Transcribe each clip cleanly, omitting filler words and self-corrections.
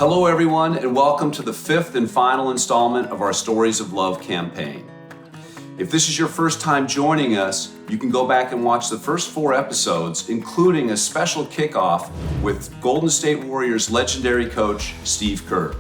Hello everyone, and welcome to the fifth and final installment of our Stories of Love campaign. If this is your first time joining us, you can go back and watch the first 4 episodes, including a special kickoff with Golden State Warriors legendary coach, Steve Kerr.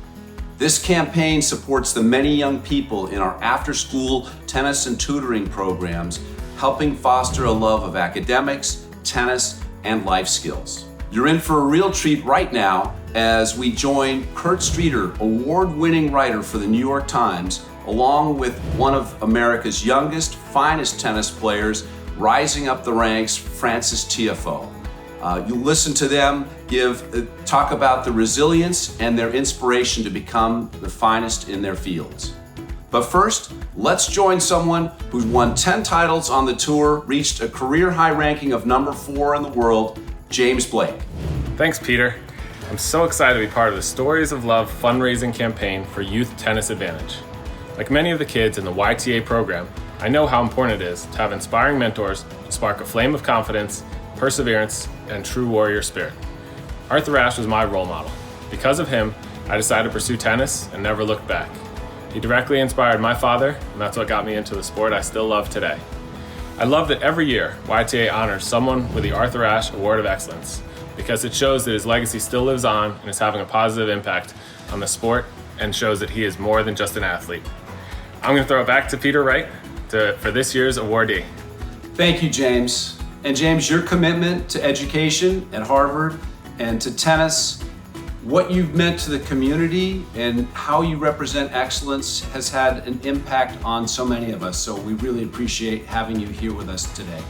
This campaign supports the many young people in our after-school tennis and tutoring programs, helping foster a love of academics, tennis, and life skills. You're in for a real treat right now as we join Kurt Streeter, award-winning writer for the New York Times, along with one of America's youngest, finest tennis players, rising up the ranks, Frances Tiafoe. You'll listen to them talk about the resilience and their inspiration to become the finest in their fields. But first, let's join someone who's won 10 titles on the tour, reached a career high ranking of number 4 in the world, James Blake. Thanks, Peter. I'm so excited to be part of the Stories of Love fundraising campaign for Youth Tennis Advantage. Like many of the kids in the YTA program, I know how important it is to have inspiring mentors who spark a flame of confidence, perseverance, and true warrior spirit. Arthur Ashe was my role model. Because of him, I decided to pursue tennis and never looked back. He directly inspired my father, and that's what got me into the sport I still love today. I love that every year, YTA honors someone with the Arthur Ashe Award of Excellence, because it shows that his legacy still lives on and is having a positive impact on the sport and shows that he is more than just an athlete. I'm going to throw it back to Peter Wright for this year's awardee. Thank you, James. And James, your commitment to education at Harvard and to tennis, what you've meant to the community and how you represent excellence has had an impact on so many of us. So we really appreciate having you here with us today.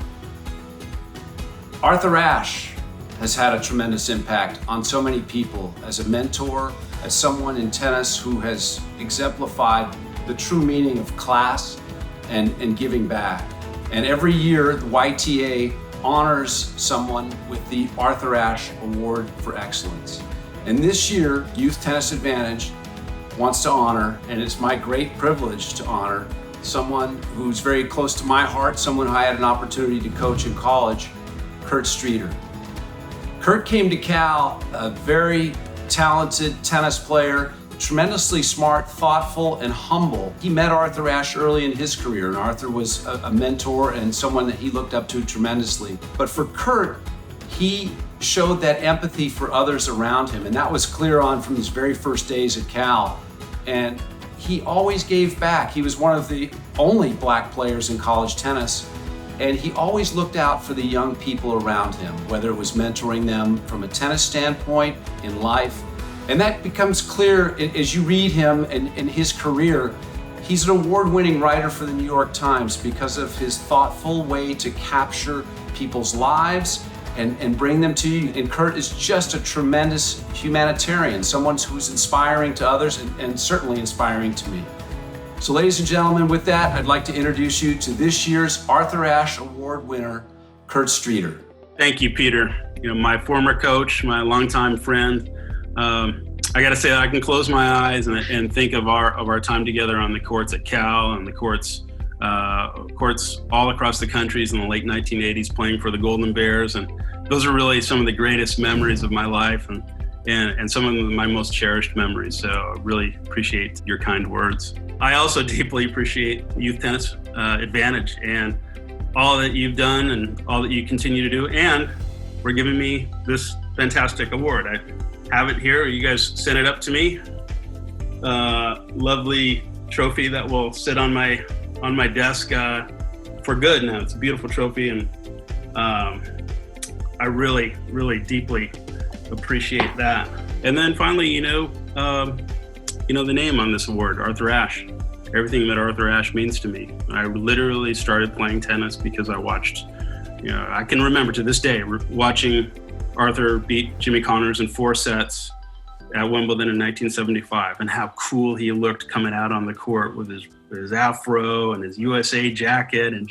Arthur Ashe has had a tremendous impact on so many people as a mentor, as someone in tennis who has exemplified the true meaning of class and giving back. And every year, the YTA honors someone with the Arthur Ashe Award for Excellence. And this year, Youth Tennis Advantage wants to honor, and it's my great privilege to honor, someone who's very close to my heart, someone who I had an opportunity to coach in college, Kurt Streeter. Kurt came to Cal, a very talented tennis player, tremendously smart, thoughtful, and humble. He met Arthur Ashe early in his career, and Arthur was a mentor and someone that he looked up to tremendously. But for Kurt, he showed that empathy for others around him, and that was clear on from his very first days at Cal. And he always gave back. He was one of the only black players in college tennis, and he always looked out for the young people around him, whether it was mentoring them from a tennis standpoint in life. And that becomes clear as you read him and his career. He's an award-winning writer for the New York Times because of his thoughtful way to capture people's lives and bring them to you. And Kurt is just a tremendous humanitarian, someone who's inspiring to others and certainly inspiring to me. So ladies and gentlemen, with that, I'd like to introduce you to this year's Arthur Ashe Award winner, Kurt Streeter. Thank you, Peter. My former coach, my longtime friend. I got to say that I can close my eyes and think of our time together on the courts at Cal and the courts all across the countries in the late 1980s, playing for the Golden Bears, and those are really some of the greatest memories of my life and some of my most cherished memories. So I really appreciate your kind words. I also deeply appreciate Youth Tennis Advantage and all that you've done and all that you continue to do, and for giving me this fantastic award. I have it here. You guys sent it up to me. Lovely trophy that will sit on my desk for good now. It's a beautiful trophy, and I really, really deeply appreciate that. And then finally, the name on this award, Arthur Ashe. Everything that Arthur Ashe means to me. I literally started playing tennis because I watched, I can remember to this day watching Arthur beat Jimmy Connors in 4 sets at Wimbledon in 1975, and how cool he looked coming out on the court with his afro and his USA jacket, and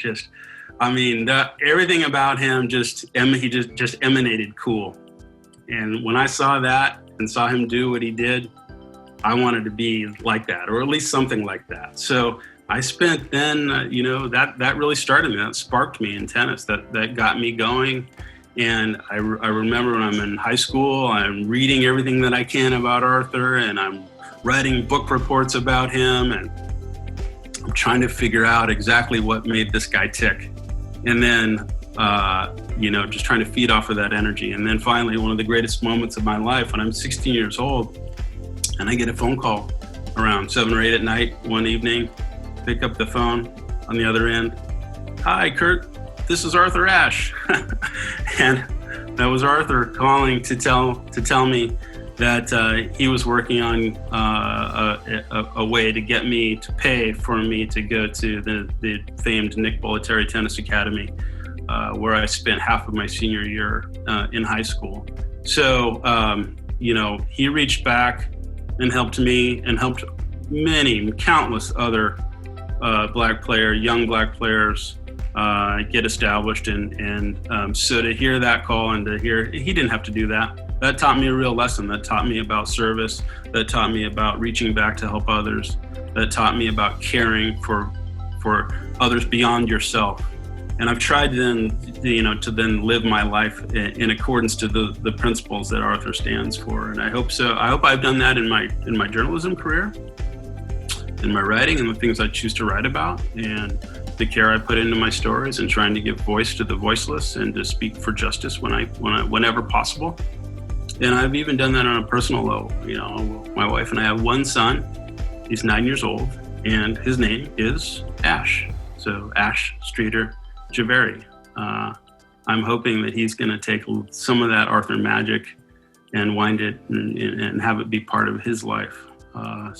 everything about him he just emanated cool. And when I saw that and saw him do what he did, I wanted to be like that, or at least something like that. So I spent then, that really started me. That sparked me in tennis. That got me going. And I remember when I'm in high school, I'm reading everything that I can about Arthur, and I'm writing book reports about him, and I'm trying to figure out exactly what made this guy tick. And then, just trying to feed off of that energy. And then finally, one of the greatest moments of my life, when I'm 16 years old, and I get a phone call around 7 or 8 at night one evening, pick up the phone on the other end. "Hi, Kurt, this is Arthur Ashe." And that was Arthur calling to tell me that he was working on a way to get me to pay for me to go to the famed Nick Bollettieri Tennis Academy, where I spent half of my senior year in high school. So, he reached back and helped me and helped countless other young black players get established. And so to hear that call and to hear, he didn't have to do that taught me a real lesson. That taught me about service. That taught me about reaching back to help others. That taught me about caring for others beyond yourself. And I've tried then, to then live my life in accordance to the principles that Arthur stands for. And I hope so. I hope I've done that in my journalism career, in my writing, and the things I choose to write about, and the care I put into my stories, and trying to give voice to the voiceless and to speak for justice whenever possible. And I've even done that on a personal level. My wife and I have one son. He's 9 years old, and his name is Ashe. So Ashe Streeter Javeri. I'm hoping that he's going to take some of that Arthur magic and wind it and have it be part of his life. I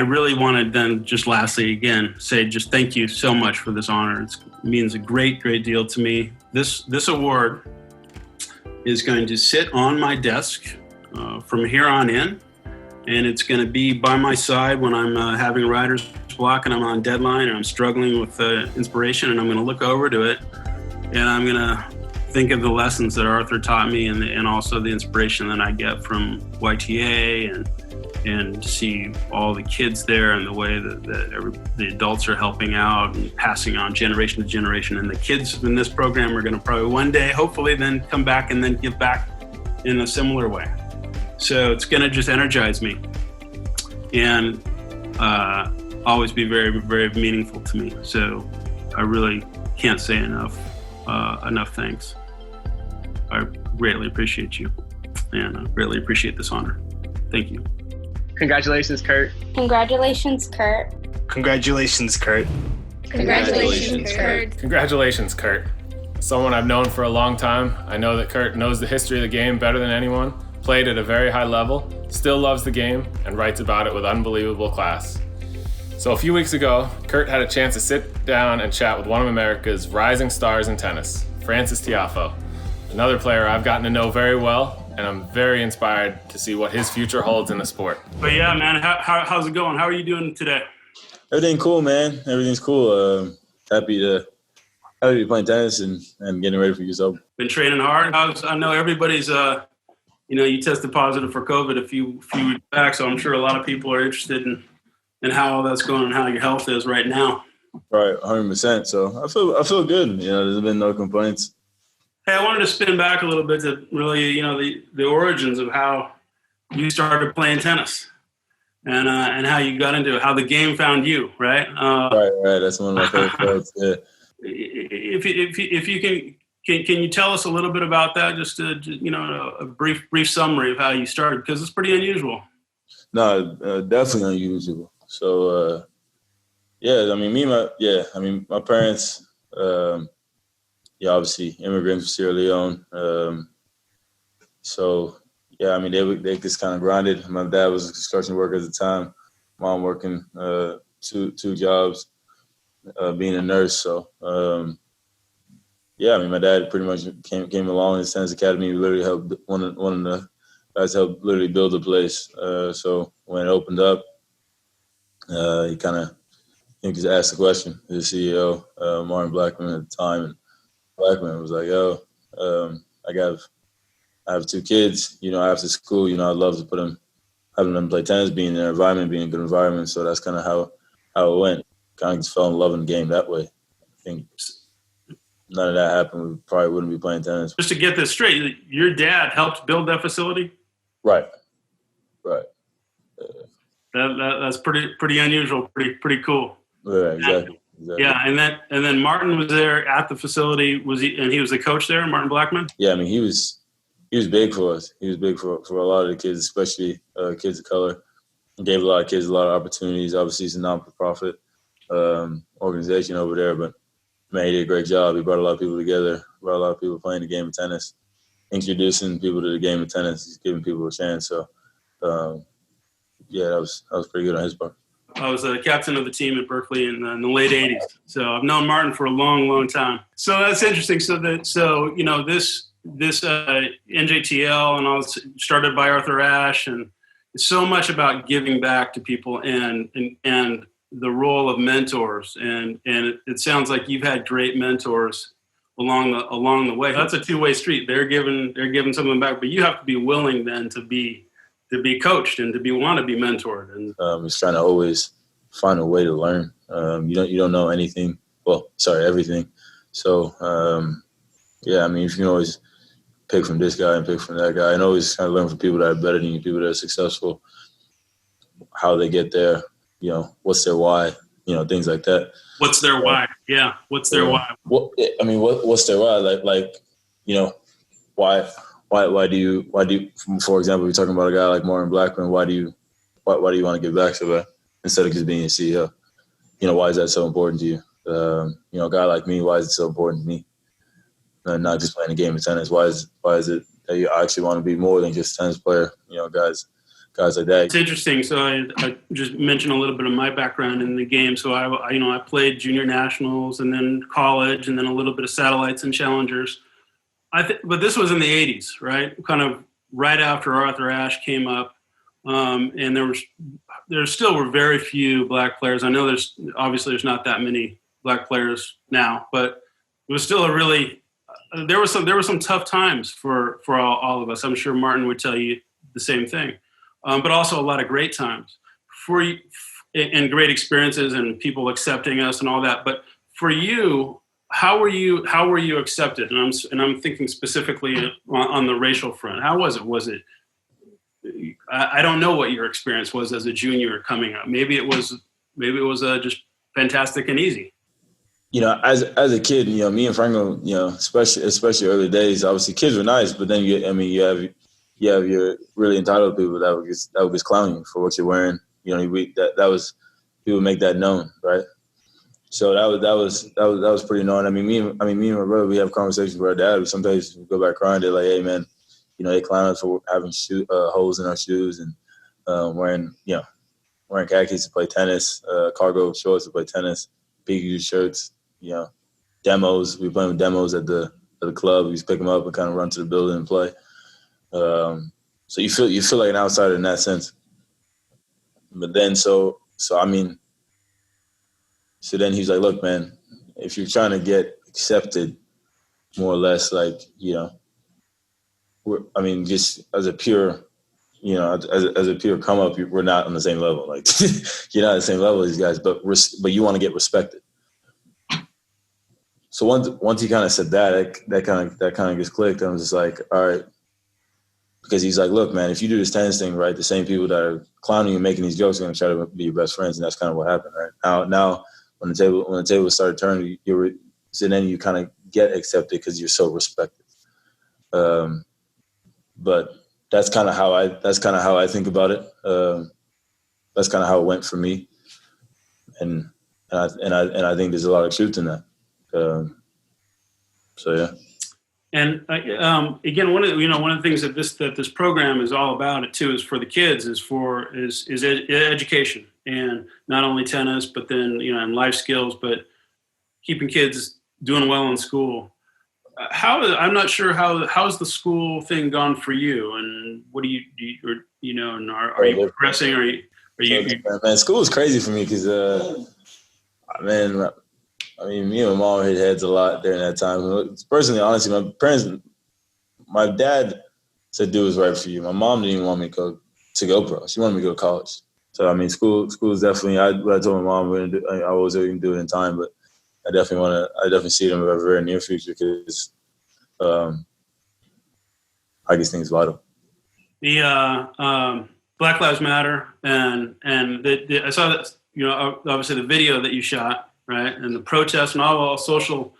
really want to then just lastly, again, say just thank you so much for this honor. It means a great, great deal to me. This award is going to sit on my desk from here on in, and it's going to be by my side when I'm having writer's block and I'm on deadline and I'm struggling with inspiration, and I'm going to look over to it and I'm going to think of the lessons that Arthur taught me and also the inspiration that I get from YTA and see all the kids there and the way that the adults are helping out and passing on generation to generation. And the kids in this program are going to probably one day, hopefully, then come back and then give back in a similar way. So it's going to just energize me and always be very, very meaningful to me. So I really can't say enough thanks. I greatly appreciate you, and I greatly appreciate this honor. Thank you. Congratulations, Kurt. Congratulations, Kurt. Congratulations, Kurt. Congratulations, Kurt. Congratulations, Kurt. Someone I've known for a long time. I know that Kurt knows the history of the game better than anyone, played at a very high level, still loves the game, and writes about it with unbelievable class. So a few weeks ago, Kurt had a chance to sit down and chat with one of America's rising stars in tennis, Frances Tiafoe, another player I've gotten to know very well, and I'm very inspired to see what his future holds in the sport. But yeah, man, how's it going? How are you doing today? Everything cool, man. Everything's cool. Happy to be playing tennis and getting ready for yourself. Been training hard. I know everybody's, you tested positive for COVID a few weeks back, so I'm sure a lot of people are interested in how all that's going and how your health is right now. Right, 100%. So I feel good. There's been no complaints. Hey, I wanted to spin back a little bit to really, the origins of how you started playing tennis and how you got into it, how the game found you, right? Right. That's one of my favorite parts. Yeah. If you can you tell us a little bit about that? Just a brief summary of how you started, because it's pretty unusual. No, definitely unusual. So, my parents. Obviously immigrants from Sierra Leone. They just kind of grinded. My dad was a construction worker at the time. Mom working two jobs, being a nurse. So, my dad pretty much came along in the tennis academy. We literally helped one of the guys helped literally build the place. So when it opened up, he just asked the question to the CEO, Martin Blackman at the time, and Blackman was like, I have two kids, after school, I'd love to having them play tennis, being in their environment, being a good environment. So that's kind of how it went. Kind of just fell in love in the game that way, I think. none of that happened, we probably wouldn't be playing tennis. Just to get this straight, your dad helped build that facility? Right. That's pretty unusual, pretty cool. Yeah, exactly. Yeah, and then Martin was there at the facility. He was the coach there, Martin Blackman? Yeah, I mean, he was big for us. He was big for a lot of the kids, especially kids of color. He gave a lot of kids a lot of opportunities. Obviously, it's a non-for-profit organization over there, but man, he did a great job. He brought a lot of people together, brought a lot of people playing the game of tennis, introducing people to the game of tennis. He's giving people a chance. So, yeah, that was pretty good on his part. I was a captain of the team at Berkeley in the late '80s, so I've known Martin for a long, long time. So that's interesting. So this NJTL and all started by Arthur Ashe, and it's so much about giving back to people and the role of mentors. And it sounds like you've had great mentors along the way. That's a two-way street. They're giving something back, but you have to be willing then to be coached and want to be mentored. And just trying to always find a way to learn. You don't know anything. Well, sorry, everything. So yeah, I mean, if you can always pick from this guy and pick from that guy, and always kind of learn from people that are better than you, people that are successful, how they get there. What's their why? Things like that. What's their why? Yeah, what's their why? What's their why? Like why do you, for example, we're talking about a guy like Martin Blackman, why do you want to give back so bad instead of just being a CEO? Why is that so important to you? A guy like me, why is it so important to me? Not just playing a game of tennis. Why is it that you actually want to be more than just a tennis player? Guys like that. It's interesting. So I just mentioned a little bit of my background in the game. So I played junior nationals and then college and then a little bit of satellites and challengers. But this was in the 80s, right? Kind of right after Arthur Ashe came up. And there still were very few black players. I know there's not that many black players now, but it was still there were some tough times for all of us. I'm sure Martin would tell you the same thing. But also a lot of great times and great experiences and people accepting us and all that. But for you, how were you accepted? And I'm thinking specifically on the racial front. How was it? Was it? I don't know what your experience was as a junior coming up. Maybe it was just fantastic and easy. As a kid, me and Franco, especially early days, obviously kids were nice, but then you have your really entitled people that would just clown you for what you're wearing. That was people make that known, right? So that was pretty annoying. I mean, me and my brother, we have conversations with our dad. Sometimes we go back crying. They're like, "Hey, man, they clown us for having holes in our shoes and wearing khakis to play tennis, cargo shorts to play tennis, PQ shirts, demos. We play with demos at the club. We just pick them up and kind of run to the building and play. So you feel like an outsider in that sense. But then so then he's like, look, man, if you're trying to get accepted, more or less, like, just as a pure, as a pure come up, we're not on the same level. Like, you're not on the same level as these guys, but you want to get respected. So once he kind of said that kind of just clicked. I was just like, all right. Because he's like, look, man, if you do this tennis thing right, the same people that are clowning you and making these jokes are going to try to be your best friends, and that's kind of what happened, right? Now when the table started turning, so then you kind of get accepted because you're so respected. But that's kind of how I think about it. That's kind of how it went for me, and I think there's a lot of truth in that. So yeah. And again, one of the things that this program is all about, too, is for the kids, is education, and not only tennis, but then and life skills, but keeping kids doing well in school. I'm not sure how's the school thing gone for you, and what do you are you progressing? Are you? Man, school is crazy for me because me and my mom hit heads a lot during that time. Personally, honestly, my dad said, do what's right for you. My mom didn't even want me to go pro. She wanted me to go to college. So, school is definitely, what I told my mom, I was going to do it in time, but I definitely see them in a very near future because I just think it's vital. The Black Lives Matter and I saw that, obviously the video that you shot, right, and the protests and all social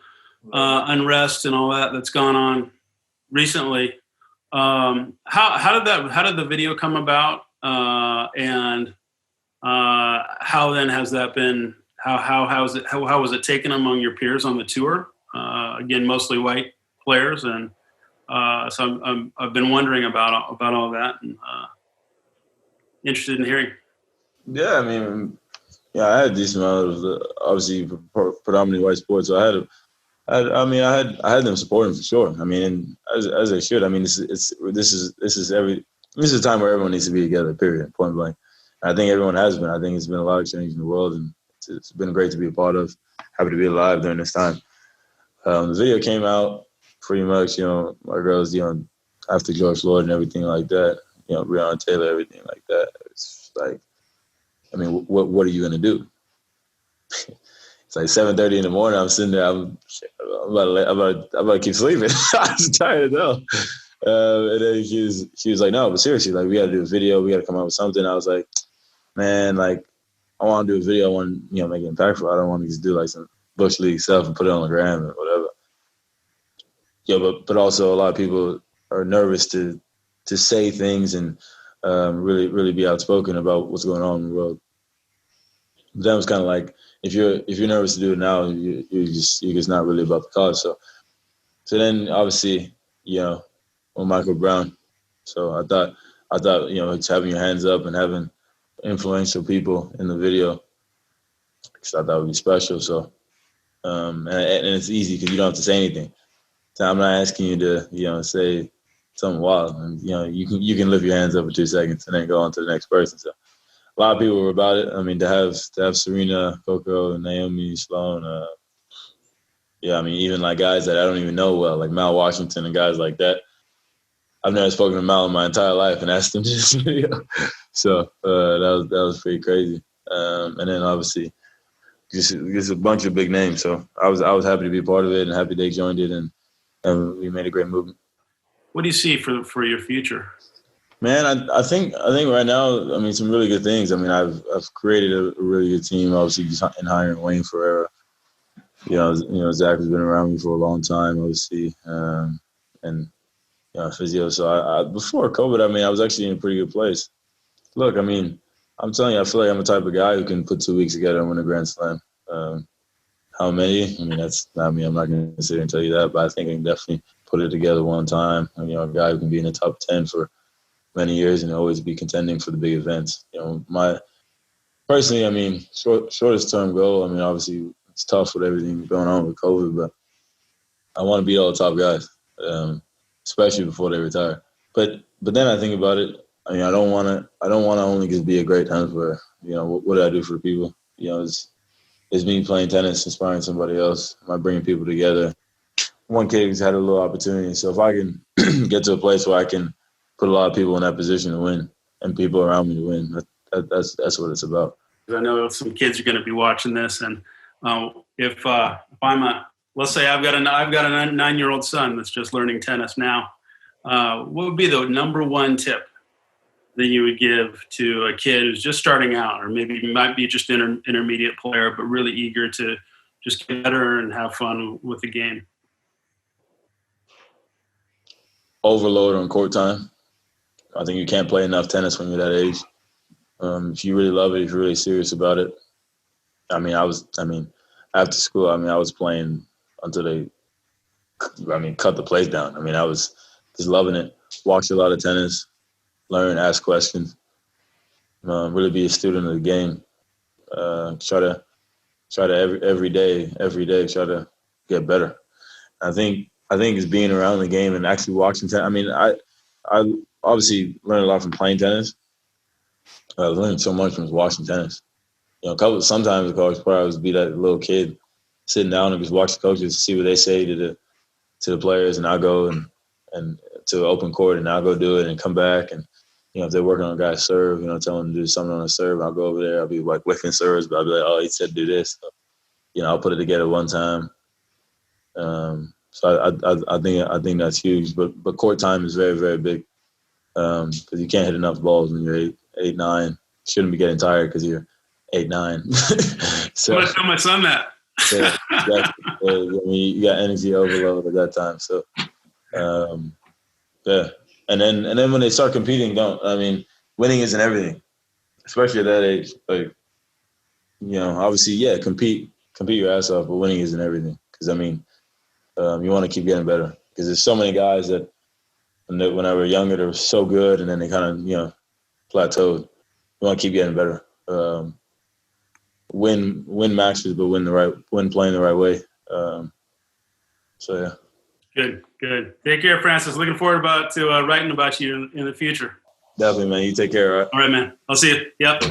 unrest and all that's gone on recently. How did the video come about, and how then has that been? How was it taken among your peers on the tour? Again, mostly white players, and so I've been wondering about all that, and interested in hearing. Yeah, I mean, I had a decent amount of obviously predominantly white sports. So I had them supporting for sure. I mean, as they should. I mean, this is a time where everyone needs to be together. Period. Point blank. I think everyone has been. I think it's been a lot of change in the world, and it's been great to be a part of. Happy to be alive during this time. The video came out pretty much, my girls, after George Floyd and everything like that. Breonna Taylor, everything like that. It's like, I mean, what are you gonna do? It's like 7:30 in the morning. I'm sitting there. I'm about to keep sleeping. I was tired though. And then she was like, no, but seriously, like, we got to do a video. We got to come up with something. I was like, man, like, I want to do a video. I want to, make it impactful. I don't want to just do like some Bush League stuff and put it on the gram and whatever. Yeah, but also a lot of people are nervous to say things and really be outspoken about what's going on in the world. That was kind of like, if you're nervous to do it now, you're just not really about the cause. So then obviously, on Michael Brown. So I thought, it's having your hands up and having influential people in the video, I thought that would be special. So, and it's easy because you don't have to say anything. So I'm not asking you to, say something wild. And, you can lift your hands up for 2 seconds and then go on to the next person. So a lot of people were about it. I mean, to have Serena, Coco, Naomi, Sloan, I mean, even like guys that I don't even know well, like Mal Washington and guys like that. I've never spoken to Mal in my entire life and asked him to this video. So that was pretty crazy. And then obviously just a bunch of big names. So I was happy to be part of it and happy they joined it, and we made a great movement. What do you see for your future? Man, I think right now, I mean, some really good things. I mean, I've created a really good team, obviously, just in hiring Wayne Ferreira. Zach has been around me for a long time, obviously, and physio. So I before COVID, I mean, I was actually in a pretty good place. Look, I mean, I'm telling you, I feel like I'm the type of guy who can put 2 weeks together and win a Grand Slam. How many? I mean, I'm not going to sit here and tell you that, but I think I can definitely put it together one time. A guy who can be in the top 10 for many years and always be contending for the big events. Personally, I mean, shortest term goal, I mean, obviously it's tough with everything going on with COVID, but I want to beat all the top guys, especially before they retire. But then I think about it. I mean, I don't want to only just be a great tennis player. What do I do for the people? It's me playing tennis, inspiring somebody else. Am I bringing people together? One kid who's had a little opportunity. So if I can get to a place where I can put a lot of people in that position to win and people around me to win, that's what it's about. I know some kids are going to be watching this, and if I'm let's say I've got a 9-year-old son that's just learning tennis now, what would be the number one tip that you would give to a kid who's just starting out, or maybe might be just an intermediate player, but really eager to just get better and have fun with the game? Overload on court time. I think you can't play enough tennis when you're that age. If you really love it, if you're really serious about it. After school, I was playing until they, cut the place down. I was just loving it. Watched a lot of tennis, learn, ask questions, really be a student of the game. Try to every day, try to get better. I think it's being around the game and actually watching tennis. I obviously learned a lot from playing tennis. I learned so much from watching tennis. Sometimes the coach probably would be that little kid sitting down and just watch the coaches, see what they say to the players, and I'll go and to open court and I'll go do it and come back, and if they're working on a guy's serve, tell them to do something on the serve, I'll go over there. I'll be like whiffing serves, but I'll be like, oh, he said do this. So, I'll put it together one time. So I think that's huge. But court time is very, very big because you can't hit enough balls when you're 8, 9. Shouldn't be getting tired because you're 8, 9. So I'm gonna tell my son that. yeah, exactly. I mean, you got energy overload at that time. So yeah, and then when they start competing, winning isn't everything, especially at that age. Like, obviously, yeah, compete your ass off, but winning isn't everything. Because you want to keep getting better. Because there's so many guys that when they were younger, they were so good, and then they kind of plateaued. You want to keep getting better. Win matches, but win playing the right way. So yeah. Good. Take care, Francis. Looking forward to writing about you in the future. Definitely, man. You take care, all right? All right, man. I'll see you. Yep.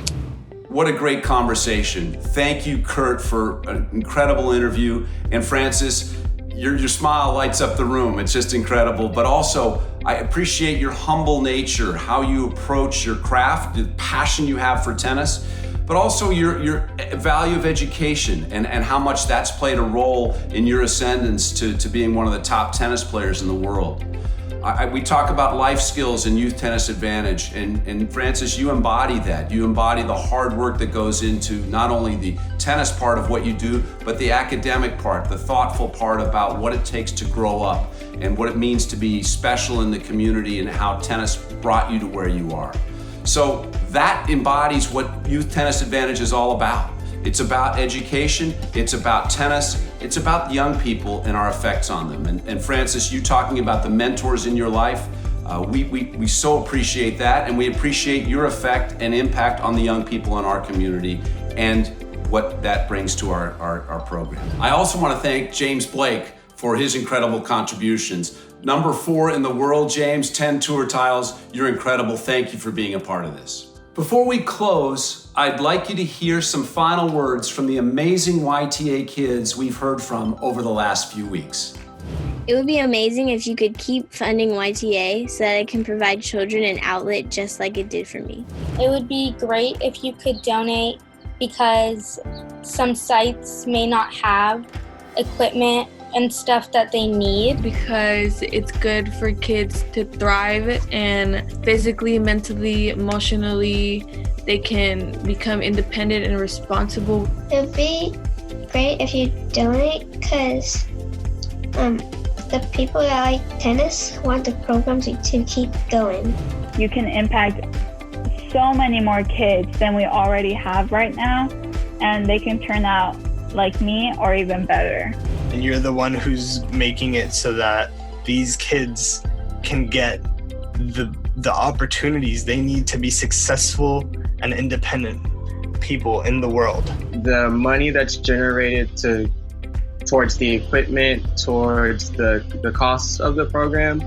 What a great conversation. Thank you, Kurt, for an incredible interview. And Francis, your smile lights up the room. It's just incredible. But also, I appreciate your humble nature, how you approach your craft, the passion you have for tennis, but also your value of education and how much that's played a role in your ascendance to being one of the top tennis players in the world. We talk about life skills and Youth Tennis Advantage, and Francis, you embody that. You embody the hard work that goes into not only the tennis part of what you do, but the academic part, the thoughtful part about what it takes to grow up and what it means to be special in the community and how tennis brought you to where you are. So that embodies what Youth Tennis Advantage is all about. It's about education, it's about tennis, it's about young people and our effects on them. And Francis, you talking about the mentors in your life, we so appreciate that, and we appreciate your effect and impact on the young people in our community and what that brings to our program. I also want to thank James Blake for his incredible contributions. Number 4 in the world, James, 10 tour titles. You're incredible. Thank you for being a part of this. Before we close, I'd like you to hear some final words from the amazing YTA kids we've heard from over the last few weeks. It would be amazing if you could keep funding YTA so that it can provide children an outlet just like it did for me. It would be great if you could donate because some sites may not have equipment and stuff that they need. Because it's good for kids to thrive and physically, mentally, emotionally, they can become independent and responsible. It would be great if you donate because the people that like tennis want the program to keep going. You can impact so many more kids than we already have right now, and they can turn out like me or even better. And you're the one who's making it so that these kids can get the opportunities they need to be successful and independent people in the world. The money that's generated towards the equipment, towards the costs of the program,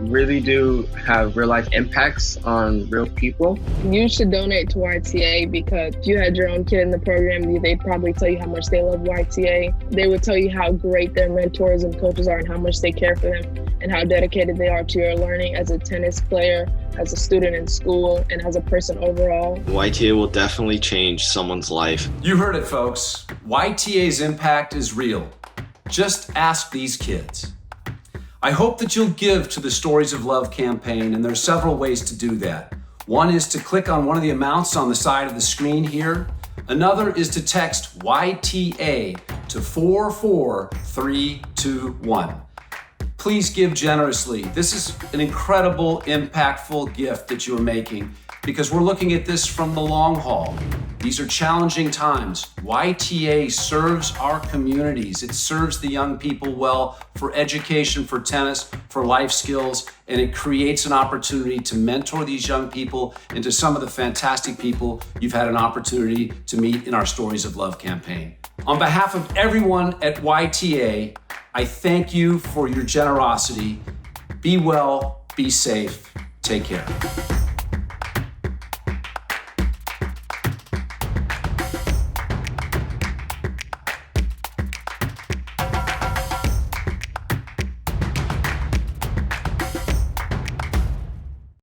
really do have real life impacts on real people. You should donate to YTA because if you had your own kid in the program, they'd probably tell you how much they love YTA. They would tell you how great their mentors and coaches are and how much they care for them and how dedicated they are to your learning as a tennis player, as a student in school, and as a person overall. YTA will definitely change someone's life. You heard it, folks. YTA's impact is real. Just ask these kids. I hope that you'll give to the Stories of Love campaign, and there are several ways to do that. One is to click on one of the amounts on the side of the screen here. Another is to text YTA to 44321. Please give generously. This is an incredible, impactful gift that you are making because we're looking at this from the long haul. These are challenging times. YTA serves our communities. It serves the young people well for education, for tennis, for life skills, and it creates an opportunity to mentor these young people into some of the fantastic people you've had an opportunity to meet in our Stories of Love campaign. On behalf of everyone at YTA, I thank you for your generosity. Be well, be safe, take care.